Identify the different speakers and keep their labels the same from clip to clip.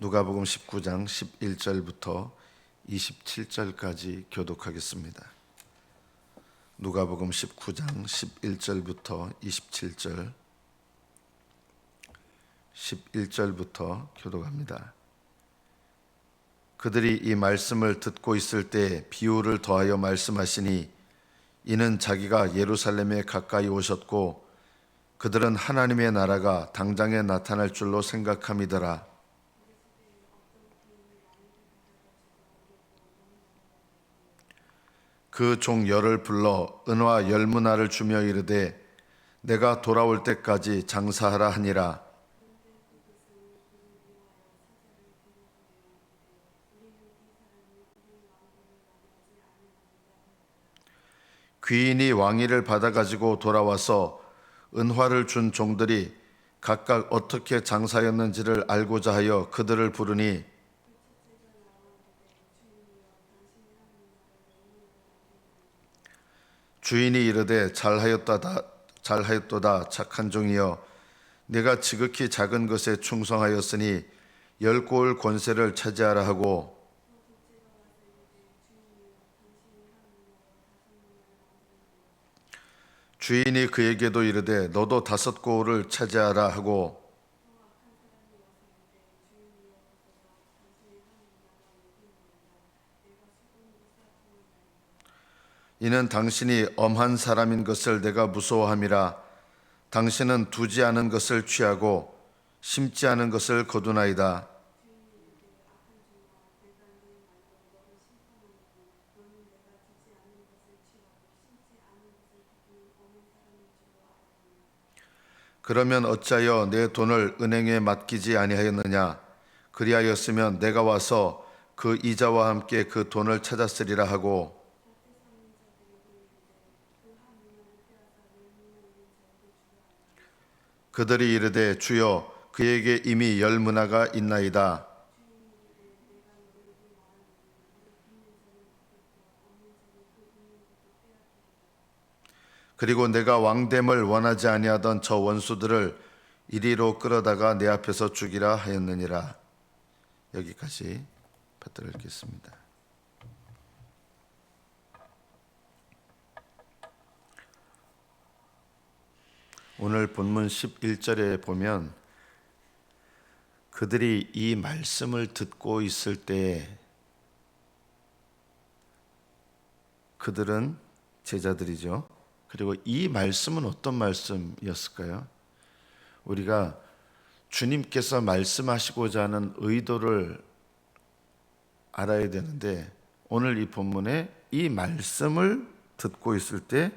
Speaker 1: 누가복음 19장 11절부터 27절까지 교독하겠습니다. 누가복음 19장 11절부터 27절, 11절부터 교독합니다. 그들이 이 말씀을 듣고 있을 때 비유를 더하여 말씀하시니 이는 자기가 예루살렘에 가까이 오셨고 그들은 하나님의 나라가 당장에 나타날 줄로 생각함이더라. 그 종 열을 불러 은화 10문화를 주며 이르되 내가 돌아올 때까지 장사하라 하니라. 귀인이 왕위를 받아가지고 돌아와서 은화를 준 종들이 각각 어떻게 장사였는지를 알고자 하여 그들을 부르니 주인이 이르되 잘하였도다 착한 종이여, 네가 지극히 작은 것에 충성하였으니 10고을 권세를 차지하라 하고, 주인이 그에게도 이르되 너도 5고을을 차지하라 하고, 이는 당신이 엄한 사람인 것을 내가 무서워함이라. 당신은 두지 않은 것을 취하고 심지 않은 것을 거두나이다. 그러면 어찌하여 내 돈을 은행에 맡기지 아니하였느냐? 그리하였으면 내가 와서 그 이자와 함께 그 돈을 찾았으리라 하고, 그들이 이르되 주여 그에게 이미 10문화가 있나이다. 그리고 내가 왕됨을 원하지 아니하던 저 원수들을 이리로 끌어다가 내 앞에서 죽이라 하였느니라. 여기까지 받들어 읽겠습니다. 오늘 본문 11절에 보면 그들이 이 말씀을 듣고 있을 때, 그들은 제자들이죠. 그리고 이 말씀은 어떤 말씀이었을까요? 우리가 주님께서 말씀하시고자 하는 의도를 알아야 되는데, 오늘 이 본문에 이 말씀을 듣고 있을 때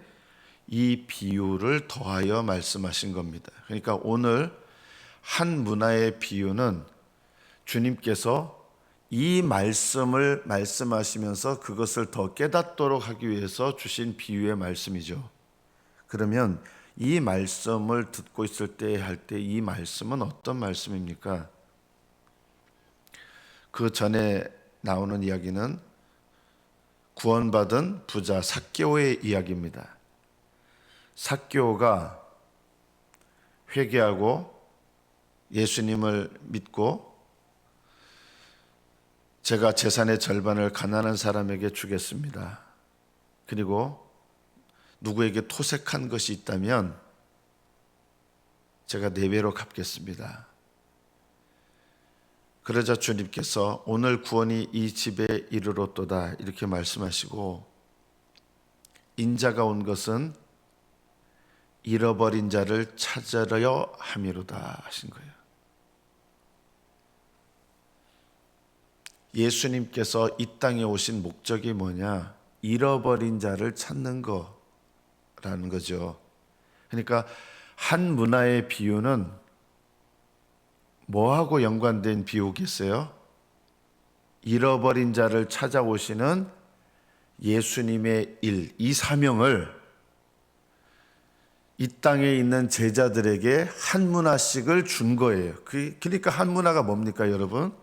Speaker 1: 이 비유를 더하여 말씀하신 겁니다. 그러니까 오늘 한 문화의 비유는 주님께서 이 말씀을 말씀하시면서 그것을 더 깨닫도록 하기 위해서 주신 비유의 말씀이죠. 그러면 이 말씀을 듣고 있을 때 할 때 이 말씀은 어떤 말씀입니까? 그 전에 나오는 이야기는 구원받은 부자 삭개오의 이야기입니다. 삭개오가 회개하고 예수님을 믿고 제가 재산의 절반을 가난한 사람에게 주겠습니다. 그리고 누구에게 토색한 것이 있다면 제가 4배로 갚겠습니다. 그러자 주님께서 오늘 구원이 이 집에 이르렀도다 이렇게 말씀하시고, 인자가 온 것은 잃어버린 자를 찾으려 함이로다 하신 거예요. 예수님께서 이 땅에 오신 목적이 뭐냐? 잃어버린 자를 찾는 거라는 거죠. 그러니까 한 문화의 비유는 뭐하고 연관된 비유겠어요? 잃어버린 자를 찾아오시는 예수님의 일, 이 사명을 이 땅에 있는 제자들에게 한 문화씩을 준 거예요. 그러니까 한 문화가 뭡니까, 여러분?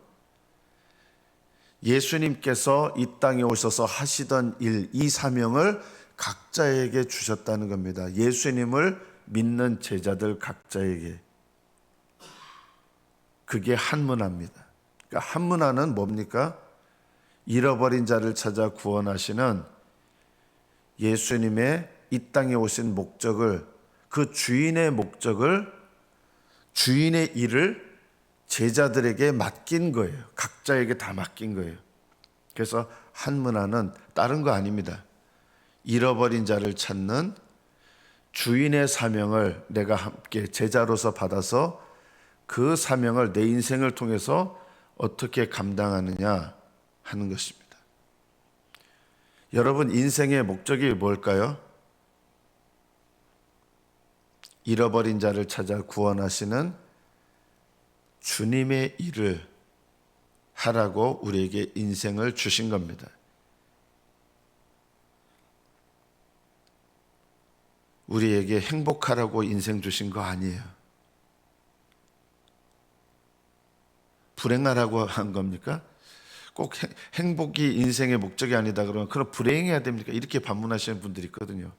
Speaker 1: 예수님께서 이 땅에 오셔서 하시던 일, 이 사명을 각자에게 주셨다는 겁니다. 예수님을 믿는 제자들 각자에게. 그게 한 문화입니다. 그러니까 한문화는 뭡니까? 잃어버린 자를 찾아 구원하시는 예수님의 이 땅에 오신 목적을, 그 주인의 목적을, 주인의 일을 제자들에게 맡긴 거예요. 각자에게 다 맡긴 거예요. 그래서 한문화는 다른 거 아닙니다. 잃어버린 자를 찾는 주인의 사명을 내가 함께 제자로서 받아서 그 사명을 내 인생을 통해서 어떻게 감당하느냐 하는 것입니다. 여러분, 인생의 목적이 뭘까요? 잃어버린 자를 찾아 구원하시는 주님의 일을 하라고 우리에게 인생을 주신 겁니다. 우리에게 행복하라고 인생 주신 거 아니에요. 불행하라고 한 겁니까? 꼭 행복이 인생의 목적이 아니다 그러면 그럼 불행해야 됩니까? 이렇게 반문하시는 분들이 있거든요.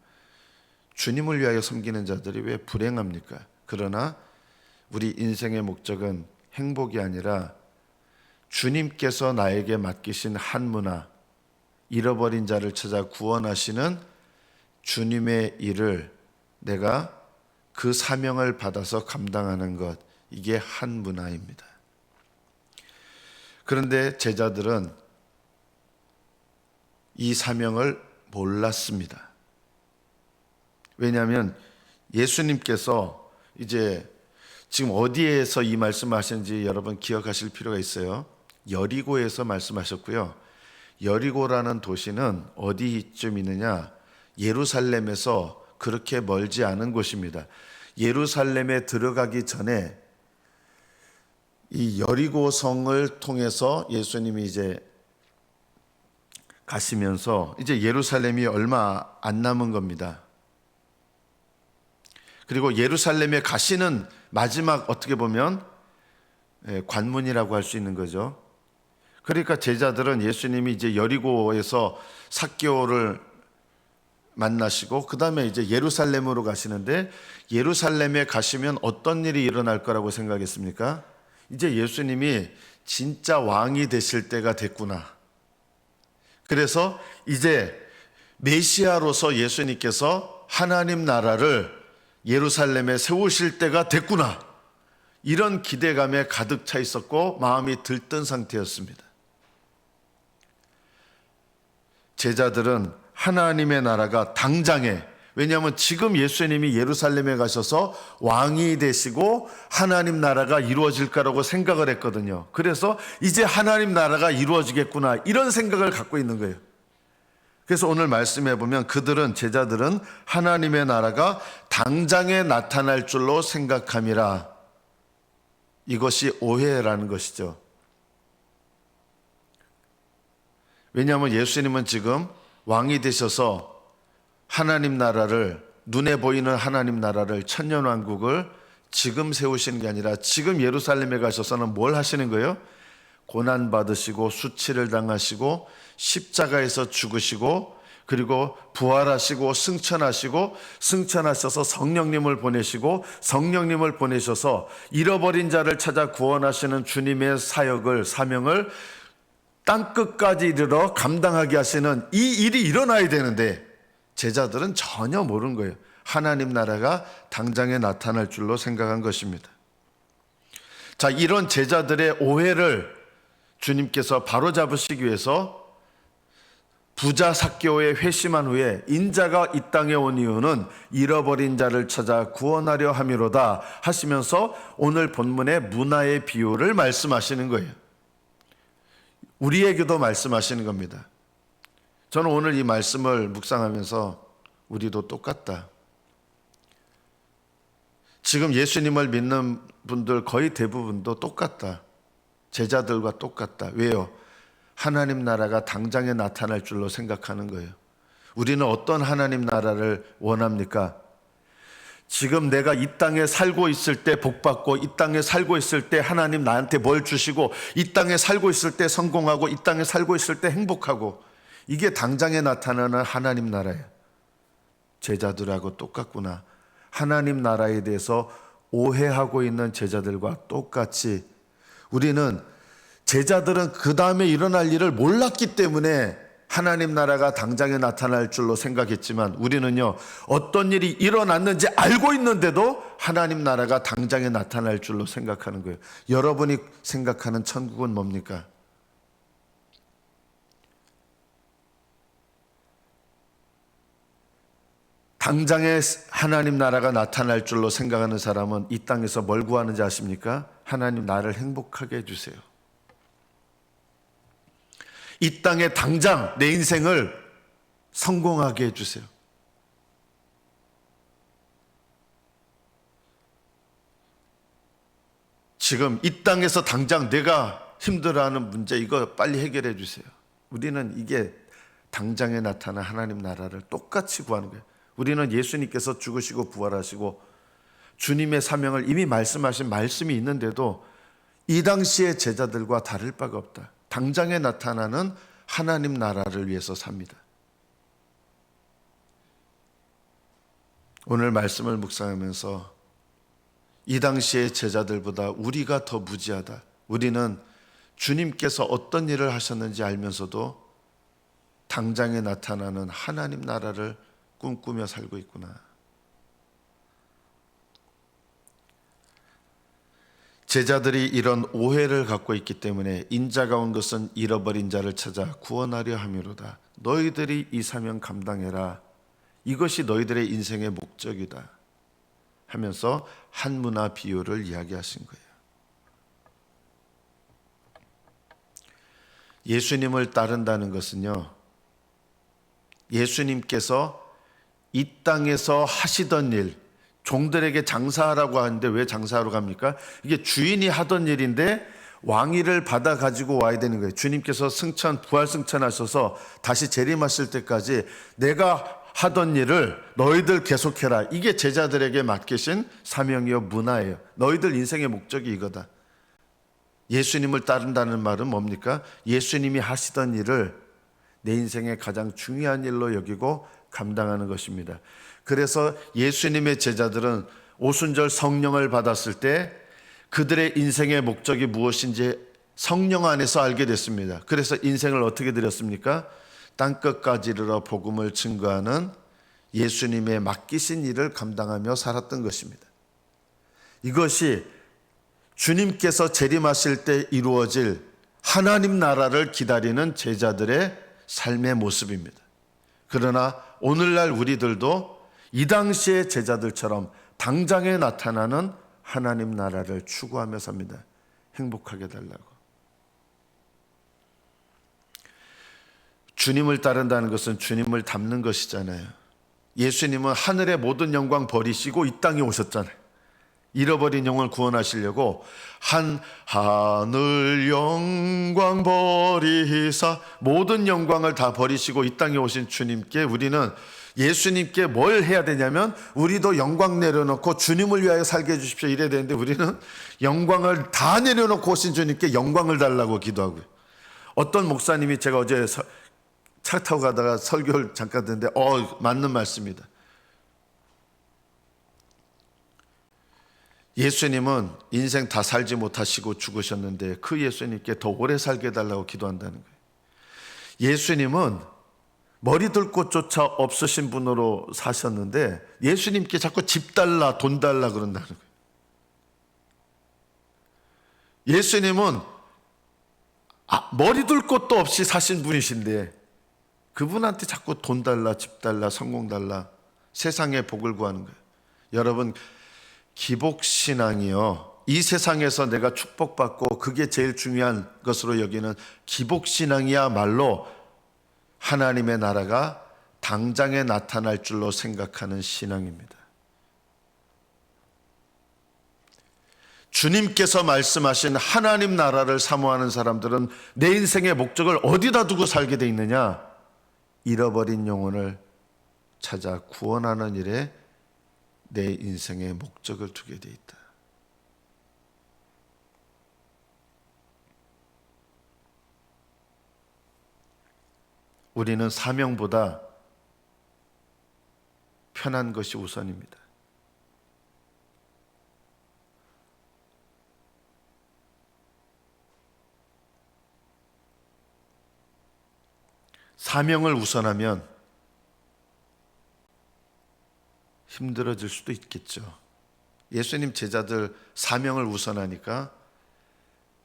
Speaker 1: 주님을 위하여 섬기는 자들이 왜 불행합니까? 그러나 우리 인생의 목적은 행복이 아니라 주님께서 나에게 맡기신 한문화, 잃어버린 자를 찾아 구원하시는 주님의 일을 내가 그 사명을 받아서 감당하는 것, 이게 한문화입니다. 그런데 제자들은 이 사명을 몰랐습니다. 왜냐하면 예수님께서 이제 지금 어디에서 이 말씀을 하시는지 여러분 기억하실 필요가 있어요. 여리고에서 말씀하셨고요. 여리고라는 도시는 어디쯤 있느냐? 예루살렘에서 그렇게 멀지 않은 곳입니다. 예루살렘에 들어가기 전에 이 여리고 성을 통해서 예수님이 이제 가시면서 이제 예루살렘이 얼마 안 남은 겁니다. 그리고 예루살렘에 가시는 마지막 어떻게 보면 관문이라고 할 수 있는 거죠. 그러니까 제자들은 예수님이 이제 여리고에서 삭개오를 만나시고 그 다음에 이제 예루살렘으로 가시는데 예루살렘에 가시면 어떤 일이 일어날 거라고 생각했습니까? 이제 예수님이 진짜 왕이 되실 때가 됐구나. 그래서 이제 메시아로서 예수님께서 하나님 나라를 예루살렘에 세우실 때가 됐구나. 이런 기대감에 가득 차 있었고 마음이 들뜬 상태였습니다. 제자들은 하나님의 나라가 당장에, 왜냐하면 지금 예수님이 예루살렘에 가셔서 왕이 되시고 하나님 나라가 이루어질 거라고 생각을 했거든요. 그래서 이제 하나님 나라가 이루어지겠구나 이런 생각을 갖고 있는 거예요. 그래서 오늘 말씀해 보면 제자들은 하나님의 나라가 당장에 나타날 줄로 생각함이라. 이것이 오해라는 것이죠. 왜냐하면 예수님은 지금 왕이 되셔서 하나님 나라를, 눈에 보이는 하나님 나라를, 천년왕국을 지금 세우시는 게 아니라 지금 예루살렘에 가셔서는 뭘 하시는 거예요? 고난받으시고 수치를 당하시고 십자가에서 죽으시고 그리고 부활하시고 승천하셔서 성령님을 보내시고 성령님을 보내셔서 잃어버린 자를 찾아 구원하시는 주님의 사명을 땅끝까지 이르러 감당하게 하시는 이 일이 일어나야 되는데 제자들은 전혀 모르는 거예요. 하나님 나라가 당장에 나타날 줄로 생각한 것입니다. 자, 이런 제자들의 오해를 주님께서 바로잡으시기 위해서 부자 삭개오의 회심한 후에 인자가 이 땅에 온 이유는 잃어버린 자를 찾아 구원하려 함이로다 하시면서 오늘 본문의 문화의 비유를 말씀하시는 거예요. 우리에게도 말씀하시는 겁니다. 저는 오늘 이 말씀을 묵상하면서 우리도 똑같다. 지금 예수님을 믿는 분들 거의 대부분도 똑같다. 제자들과 똑같다. 왜요? 하나님 나라가 당장에 나타날 줄로 생각하는 거예요. 우리는 어떤 하나님 나라를 원합니까? 지금 내가 이 땅에 살고 있을 때 복받고 이 땅에 살고 있을 때 하나님 나한테 뭘 주시고 이 땅에 살고 있을 때 성공하고 이 땅에 살고 있을 때 행복하고 이게 당장에 나타나는 하나님 나라예요. 제자들하고 똑같구나. 하나님 나라에 대해서 오해하고 있는 제자들과 똑같이 우리는 제자들은 그 다음에 일어날 일을 몰랐기 때문에 하나님 나라가 당장에 나타날 줄로 생각했지만 우리는요, 어떤 일이 일어났는지 알고 있는데도 하나님 나라가 당장에 나타날 줄로 생각하는 거예요. 여러분이 생각하는 천국은 뭡니까? 당장에 하나님 나라가 나타날 줄로 생각하는 사람은 이 땅에서 뭘 구하는지 아십니까? 하나님 나를 행복하게 해주세요. 이 땅에 당장 내 인생을 성공하게 해주세요. 지금 이 땅에서 당장 내가 힘들어하는 문제 이거 빨리 해결해 주세요. 우리는 이게 당장에 나타난 하나님 나라를 똑같이 구하는 거예요. 우리는 예수님께서 죽으시고 부활하시고 주님의 사명을 이미 말씀하신 말씀이 있는데도 이 당시의 제자들과 다를 바가 없다. 당장에 나타나는 하나님 나라를 위해서 삽니다. 오늘 말씀을 묵상하면서 이 당시의 제자들보다 우리가 더 무지하다. 우리는 주님께서 어떤 일을 하셨는지 알면서도 당장에 나타나는 하나님 나라를 꿈꾸며 살고 있구나. 제자들이 이런 오해를 갖고 있기 때문에 인자가 온 것은 잃어버린 자를 찾아 구원하려 함이로다. 너희들이 이 사명 감당해라. 이것이 너희들의 인생의 목적이다. 하면서 한문화 비유를 이야기하신 거예요. 예수님을 따른다는 것은요, 예수님께서 이 땅에서 하시던 일, 종들에게 장사하라고 하는데 왜 장사하러 갑니까? 이게 주인이 하던 일인데 왕위를 받아 가지고 와야 되는 거예요. 주님께서 부활 승천하셔서 다시 재림하실 때까지 내가 하던 일을 너희들 계속해라. 이게 제자들에게 맡기신 사명이요 문화예요. 너희들 인생의 목적이 이거다. 예수님을 따른다는 말은 뭡니까? 예수님이 하시던 일을 내 인생의 가장 중요한 일로 여기고 감당하는 것입니다. 그래서 예수님의 제자들은 오순절 성령을 받았을 때 그들의 인생의 목적이 무엇인지 성령 안에서 알게 됐습니다. 그래서 인생을 어떻게 드렸습니까? 땅끝까지 이르러 복음을 증거하는 예수님의 맡기신 일을 감당하며 살았던 것입니다. 이것이 주님께서 재림하실 때 이루어질 하나님 나라를 기다리는 제자들의 삶의 모습입니다. 그러나 오늘날 우리들도 이 당시의 제자들처럼 당장에 나타나는 하나님 나라를 추구하며 삽니다. 행복하게 달라고. 주님을 따른다는 것은 주님을 닮는 것이잖아요. 예수님은 하늘의 모든 영광 버리시고 이 땅에 오셨잖아요. 잃어버린 영을 구원하시려고 한 하늘 영광 버리사 모든 영광을 다 버리시고 이 땅에 오신 주님께 우리는 예수님께 뭘 해야 되냐면 우리도 영광 내려놓고 주님을 위하여 살게 해주십시오 이래야 되는데 우리는 영광을 다 내려놓고 오신 주님께 영광을 달라고 기도하고요. 어떤 목사님이 제가 어제 차 타고 가다가 설교를 잠깐 듣는데 맞는 말씀입니다. 예수님은 인생 다 살지 못하시고 죽으셨는데 그 예수님께 더 오래 살게 해달라고 기도한다는 거예요. 예수님은 머리둘 곳조차 없으신 분으로 사셨는데 예수님께 자꾸 집 달라 돈 달라 그런다는 거예요. 예수님은 머리둘 곳도 없이 사신 분이신데 그분한테 자꾸 돈 달라 집 달라 성공 달라 세상의 복을 구하는 거예요. 여러분 기복신앙이요, 이 세상에서 내가 축복받고 그게 제일 중요한 것으로 여기는 기복신앙이야말로 하나님의 나라가 당장에 나타날 줄로 생각하는 신앙입니다. 주님께서 말씀하신 하나님 나라를 사모하는 사람들은 내 인생의 목적을 어디다 두고 살게 돼 있느냐? 잃어버린 영혼을 찾아 구원하는 일에 내 인생의 목적을 두게 돼 있다. 우리는 사명보다 편한 것이 우선입니다. 사명을 우선하면 힘들어질 수도 있겠죠. 예수님 제자들 사명을 우선하니까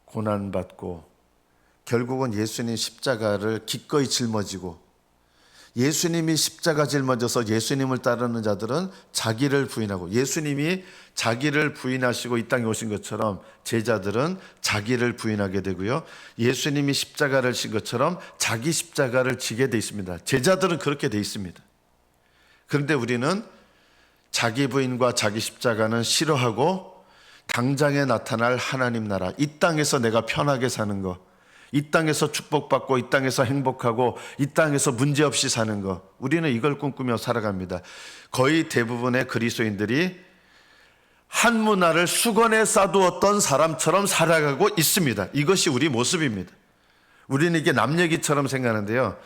Speaker 1: 고난받고 결국은 예수님 십자가를 기꺼이 짊어지고, 예수님이 십자가 짊어져서 예수님을 따르는 자들은 자기를 부인하고, 예수님이 자기를 부인하시고 이 땅에 오신 것처럼 제자들은 자기를 부인하게 되고요, 예수님이 십자가를 진 것처럼 자기 십자가를 지게 돼 있습니다. 제자들은 그렇게 돼 있습니다. 그런데 우리는 자기 부인과 자기 십자가는 싫어하고 당장에 나타날 하나님 나라, 이 땅에서 내가 편하게 사는 거, 이 땅에서 축복받고 이 땅에서 행복하고 이 땅에서 문제없이 사는 거, 우리는 이걸 꿈꾸며 살아갑니다. 거의 대부분의 그리스도인들이 한 문화를 수건에 싸두었던 사람처럼 살아가고 있습니다. 이것이 우리 모습입니다. 우리는 이게 남 얘기처럼 생각하는데요,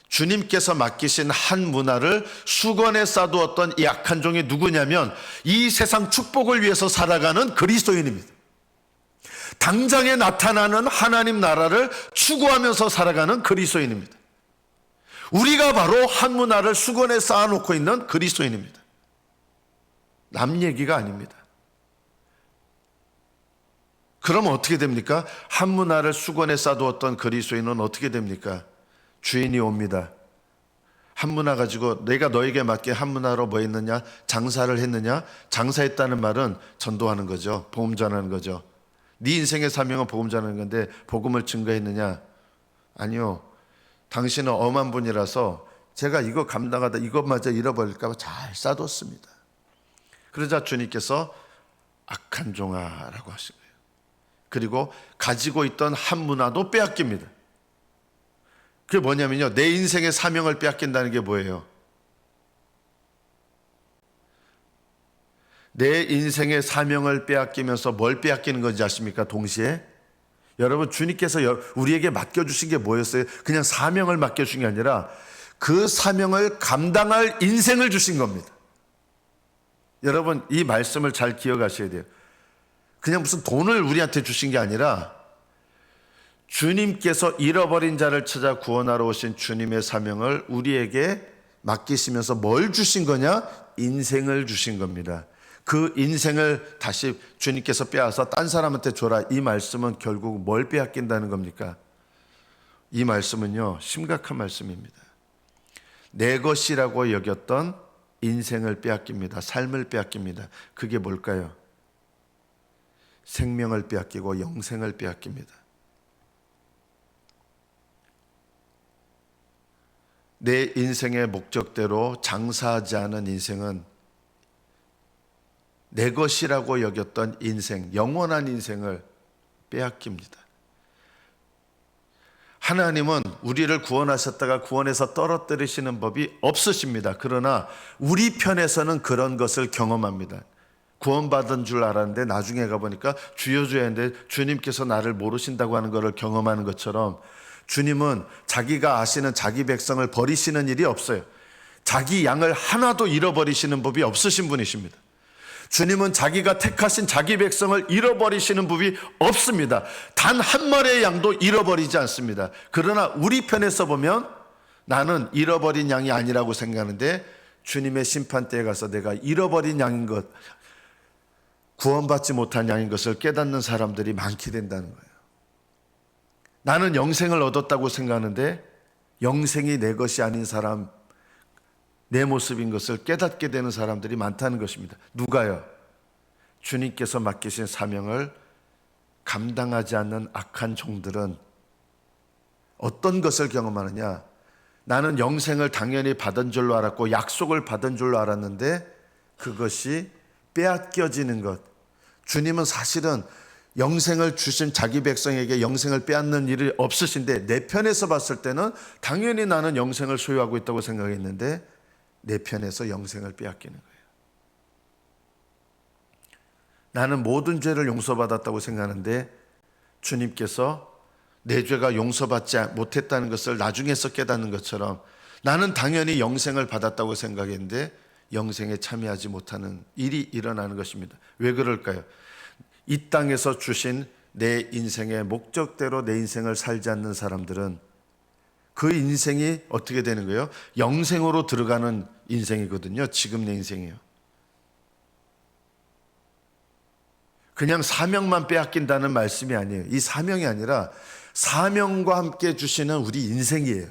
Speaker 1: 주님께서 맡기신 한 문화를 수건에 싸두었던 이 악한 종이 누구냐면 이 세상 축복을 위해서 살아가는 그리스도인입니다. 당장에 나타나는 하나님 나라를 추구하면서 살아가는 그리스도인입니다. 우리가 바로 한 문화를 수건에 쌓아놓고 있는 그리스도인입니다. 남 얘기가 아닙니다. 그러면 어떻게 됩니까? 한 문화를 수건에 싸두었던 그리스도인은 어떻게 됩니까? 주인이 옵니다. 한 문화 가지고 내가 너에게 맞게 한 문화로 뭐 했느냐? 장사를 했느냐? 장사했다는 말은 전도하는 거죠. 복음 전하는 거죠. 네 인생의 사명은 복음 전하는 건데 복음을 증거했느냐? 아니요. 당신은 엄한 분이라서 제가 이거 감당하다 이것마저 잃어버릴까 봐 잘 싸뒀습니다. 그러자 주님께서 악한 종아라고 하신 거예요. 그리고 가지고 있던 한 문화도 빼앗깁니다. 그게 뭐냐면요, 내 인생의 사명을 빼앗긴다는 게 뭐예요? 내 인생의 사명을 빼앗기면서 뭘 빼앗기는 건지 아십니까? 동시에 여러분, 주님께서 우리에게 맡겨주신 게 뭐였어요? 그냥 사명을 맡겨주신 게 아니라 그 사명을 감당할 인생을 주신 겁니다. 여러분, 이 말씀을 잘 기억하셔야 돼요. 그냥 무슨 돈을 우리한테 주신 게 아니라 주님께서 잃어버린 자를 찾아 구원하러 오신 주님의 사명을 우리에게 맡기시면서 뭘 주신 거냐? 인생을 주신 겁니다. 그 인생을 다시 주님께서 빼앗아 딴 사람한테 줘라. 이 말씀은 결국 뭘 빼앗긴다는 겁니까? 이 말씀은요, 심각한 말씀입니다. 내 것이라고 여겼던 인생을 빼앗깁니다. 삶을 빼앗깁니다. 그게 뭘까요? 생명을 빼앗기고 영생을 빼앗깁니다. 내 인생의 목적대로 장사하지 않은 인생은 내 것이라고 여겼던 인생, 영원한 인생을 빼앗깁니다. 하나님은 우리를 구원하셨다가 구원해서 떨어뜨리시는 법이 없으십니다. 그러나 우리 편에서는 그런 것을 경험합니다. 구원받은 줄 알았는데 나중에 가보니까 주여 주여 했는데 주님께서 나를 모르신다고 하는 것을 경험하는 것처럼 주님은 자기가 아시는 자기 백성을 버리시는 일이 없어요. 자기 양을 하나도 잃어버리시는 법이 없으신 분이십니다. 주님은 자기가 택하신 자기 백성을 잃어버리시는 법이 없습니다. 단 한 마리의 양도 잃어버리지 않습니다. 그러나 우리 편에서 보면 나는 잃어버린 양이 아니라고 생각하는데 주님의 심판대에 가서 내가 잃어버린 양인 것, 구원받지 못한 양인 것을 깨닫는 사람들이 많게 된다는 거예요. 나는 영생을 얻었다고 생각하는데 영생이 내 것이 아닌 사람, 내 모습인 것을 깨닫게 되는 사람들이 많다는 것입니다. 누가요? 주님께서 맡기신 사명을 감당하지 않는 악한 종들은 어떤 것을 경험하느냐? 나는 영생을 당연히 받은 줄로 알았고 약속을 받은 줄로 알았는데 그것이 빼앗겨지는 것. 주님은 사실은 영생을 주신 자기 백성에게 영생을 빼앗는 일이 없으신데 내 편에서 봤을 때는 당연히 나는 영생을 소유하고 있다고 생각했는데 내 편에서 영생을 빼앗기는 거예요. 나는 모든 죄를 용서받았다고 생각하는데 주님께서 내 죄가 용서받지 못했다는 것을 나중에서 깨닫는 것처럼 나는 당연히 영생을 받았다고 생각했는데 영생에 참여하지 못하는 일이 일어나는 것입니다. 왜 그럴까요? 이 땅에서 주신 내 인생의 목적대로 내 인생을 살지 않는 사람들은 그 인생이 어떻게 되는 거예요? 영생으로 들어가는 인생이거든요. 지금 내 인생이요. 그냥 사명만 빼앗긴다는 말씀이 아니에요. 이 사명이 아니라 사명과 함께 주시는 우리 인생이에요.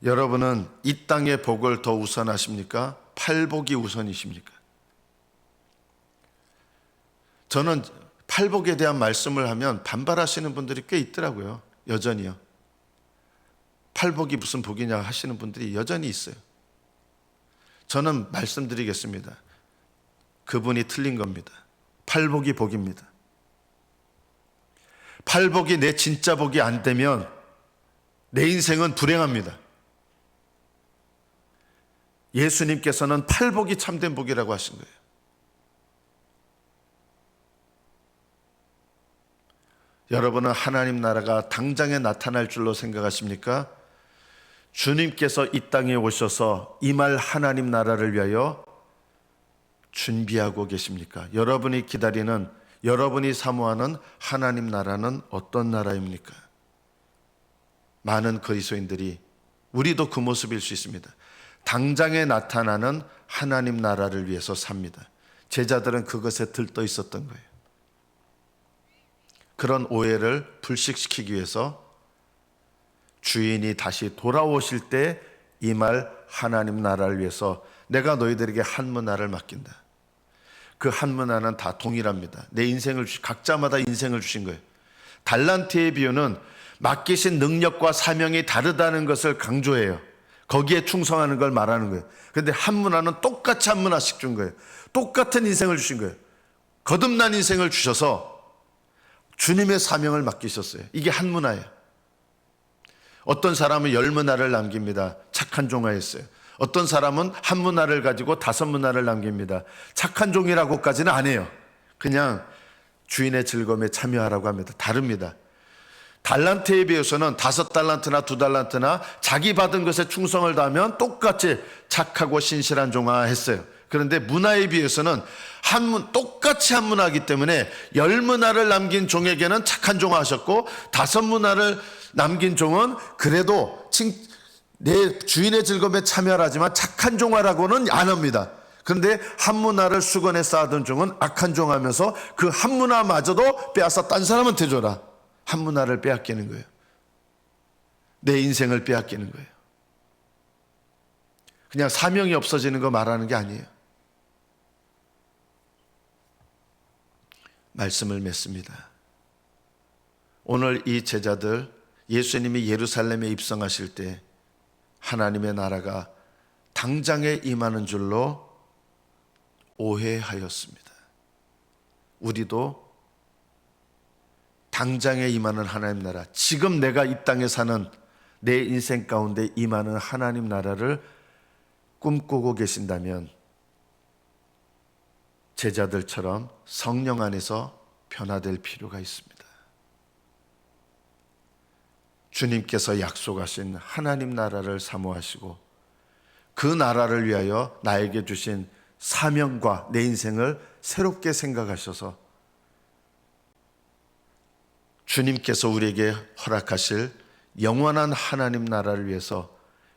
Speaker 1: 여러분은 이 땅의 복을 더 우선하십니까? 팔복이 우선이십니까? 저는 팔복에 대한 말씀을 하면 반발하시는 분들이 꽤 있더라고요. 여전히요. 팔복이 무슨 복이냐 하시는 분들이 여전히 있어요. 저는 말씀드리겠습니다. 그분이 틀린 겁니다. 팔복이 복입니다. 팔복이 내 진짜 복이 안 되면 내 인생은 불행합니다. 예수님께서는 팔복이 참된 복이라고 하신 거예요. 여러분은 하나님 나라가 당장에 나타날 줄로 생각하십니까? 주님께서 이 땅에 오셔서 임할 하나님 나라를 위하여 준비하고 계십니까? 여러분이 기다리는, 여러분이 사모하는 하나님 나라는 어떤 나라입니까? 많은 그리스도인들이, 우리도 그 모습일 수 있습니다. 당장에 나타나는 하나님 나라를 위해서 삽니다. 제자들은 그것에 들떠 있었던 거예요. 그런 오해를 불식시키기 위해서 주인이 다시 돌아오실 때 임할 하나님 나라를 위해서 내가 너희들에게 한 문화를 맡긴다. 그 한 문화는 다 동일합니다. 내 인생을 각자마다 인생을 주신 거예요. 달란트의 비유는 맡기신 능력과 사명이 다르다는 것을 강조해요. 거기에 충성하는 걸 말하는 거예요. 그런데 한 문화는 똑같이 한 문화씩 준 거예요. 똑같은 인생을 주신 거예요. 거듭난 인생을 주셔서 주님의 사명을 맡기셨어요. 이게 한 문화예요. 어떤 사람은 10문화를 남깁니다. 착한 종아였어요. 어떤 사람은 한 문화를 가지고 5문화를 남깁니다. 착한 종이라고까지는 안 해요. 그냥 주인의 즐거움에 참여하라고 합니다. 다릅니다. 달란트에 비해서는 5달란트나 2달란트나 자기 받은 것에 충성을 다하면 똑같이 착하고 신실한 종아 했어요. 그런데 문화에 비해서는 똑같이 한 문화이기 때문에 10문화를 남긴 종에게는 착한 종아 하셨고 5문화를 남긴 종은 그래도 내 주인의 즐거움에 참여하지만 착한 종아라고는 안 합니다. 그런데 한 문화를 수건에 쌓아둔 종은 악한 종하면서 그 한 문화마저도 빼앗아 딴 사람한테 줘라. 한 문화를 빼앗기는 거예요. 내 인생을 빼앗기는 거예요. 그냥 사명이 없어지는 거 말하는 게 아니에요. 말씀을 맺습니다. 오늘 이 제자들, 예수님이 예루살렘에 입성하실 때 하나님의 나라가 당장에 임하는 줄로 오해하였습니다. 우리도 당장에 임하는 하나님 나라, 지금 내가 이 땅에 사는 내 인생 가운데 임하는 하나님 나라를 꿈꾸고 계신다면 제자들처럼 성령 안에서 변화될 필요가 있습니다. 주님께서 약속하신 하나님 나라를 사모하시고 그 나라를 위하여 나에게 주신 사명과 내 인생을 새롭게 생각하셔서 주님께서 우리에게 허락하실 영원한 하나님 나라를 위해서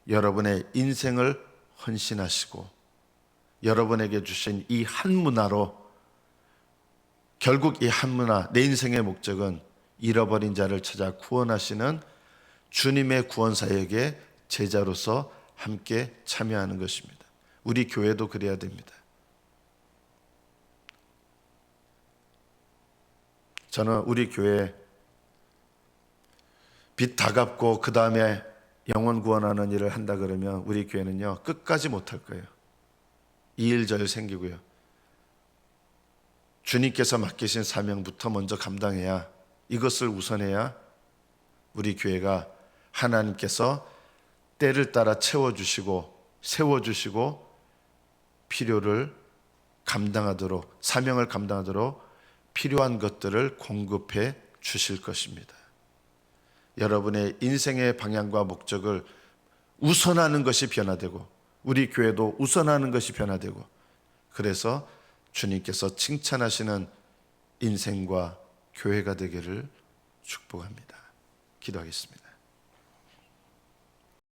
Speaker 1: 여러분의 인생을 헌신하시고 여러분에게 주신 이 한 문화로 결국 이 한 문화, 내 인생의 목적은 잃어버린 자를 찾아 구원하시는 주님의 구원 사역에 제자로서 함께 참여하는 것입니다. 우리 교회도 그래야 됩니다. 저는 우리 교회 빚 다 갚고 그 다음에 영혼 구원하는 일을 한다 그러면 우리 교회는요 끝까지 못할 거예요. 이 일 저 일 생기고요. 주님께서 맡기신 사명부터 먼저 감당해야, 이것을 우선해야 우리 교회가 하나님께서 때를 따라 채워주시고 세워주시고 필요를 감당하도록, 사명을 감당하도록 필요한 것들을 공급해 주실 것입니다. 여러분의 인생의 방향과 목적을 우선하는 것이 변화되고 우리 교회도 우선하는 것이 변화되고, 그래서 주님께서 칭찬하시는 인생과 교회가 되기를 축복합니다. 기도하겠습니다.